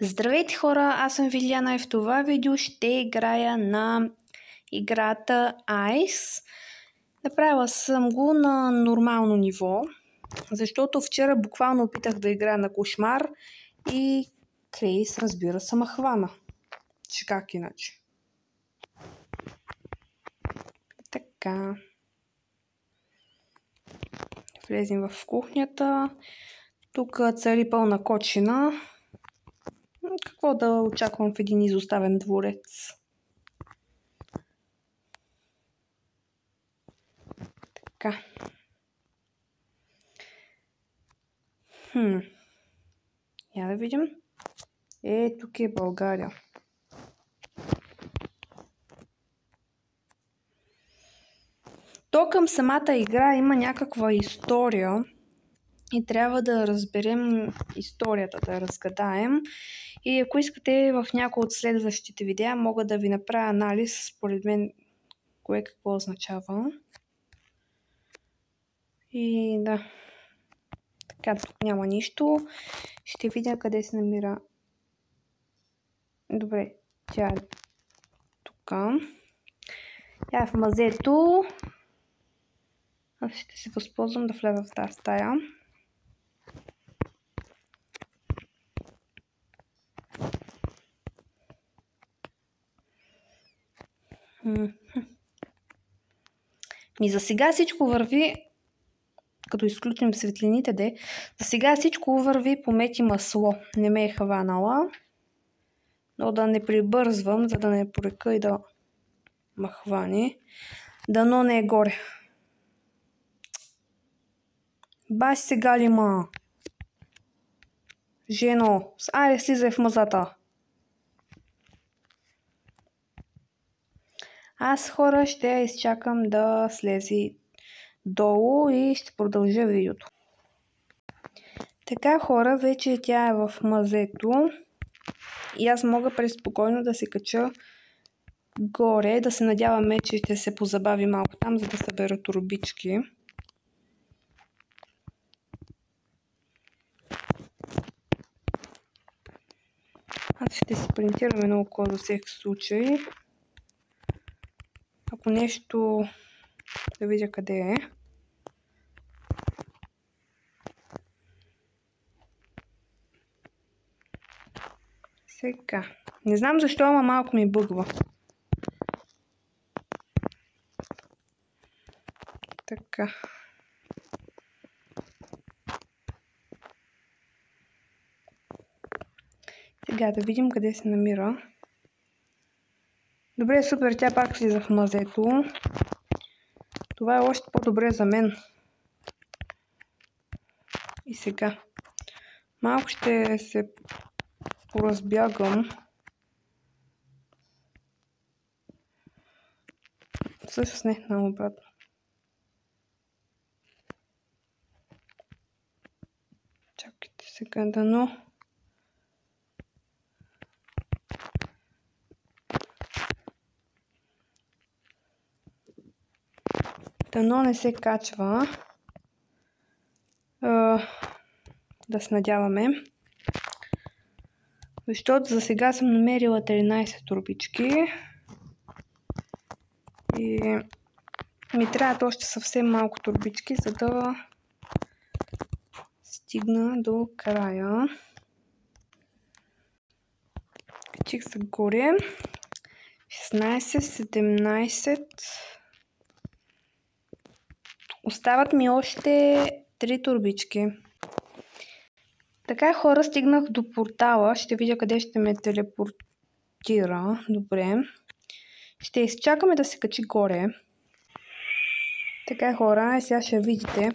Здравейте хора, аз съм Виляна и в това видео ще играя на играта Ice. Направила съм го на нормално ниво, защото вчера буквално опитах да играя на кошмар и Крейс, разбира се, ме хвана. Че как иначе? Така. Влезем в кухнята. Тук цари пълна кочина. Какво да очаквам в един изоставен дворец? Така. Я да видим. Тук е България. То към самата игра има някаква история и трябва да разберем историята, да я разгадаем. И ако искате в някои от следващите видеа, мога да ви направя анализ, според мен, кое какво означава. И да. Така, тук няма нищо. Ще видя къде се намира. Добре, тя е тук. Тя е в мазето. Аз ще се възползвам да вляза в тази стая. За сега всичко върви, като изключим светлините, за сега всичко върви по мед и масло. Не ме е хванала, но да не прибързвам, за да не порека и да ме хване. Дано не е горе. Баш сега ли ма? Жено, айде слизай в мазата. Аз, хора, ще я изчакам да слези долу и ще продължа видеото. Така, хора, вече тя е в мазето и аз мога преспокойно да се кача горе, да се надяваме, че ще се позабави малко там, за да събера турбички. Аз ще си принтирам едно око за всеки случай. Ако нещо, да видя къде е. Сега. Не знам защо, ама малко ми бъгва. Така. Сега да видим къде се намира. Добре, супер, тя пак слиза в мазето. Това е още по-добре за мен. И сега. Малко ще се поразбягам. Всъщност не, наобратно. Чакайте сега, дано. Дано не се качва. Да се надяваме. Защото за сега съм намерила 13 турбички. И ми трябват още съвсем малко турбички, за да стигна до края. Качих се горе. 16, 17. Остават ми още 3 турбички. Така, хора, стигнах до портала. Ще видя къде ще ме телепортира. Добре. Ще изчакаме да се качи горе. Така, хора, сега ще видите.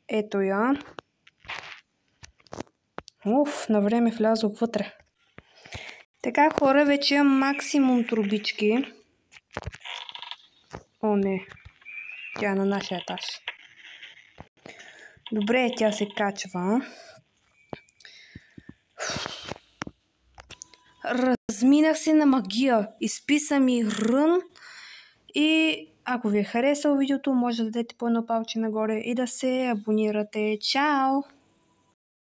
Ето я. На време влязох вътре. Така, хора, вече имам максимум турбички. О, не. Тя е на нашия етаж. Добре, тя се качва. Разминах се на магия. Изписа ми рън. И ако ви е харесало видеото, може да дадете по едно палче нагоре и да се абонирате. Чао!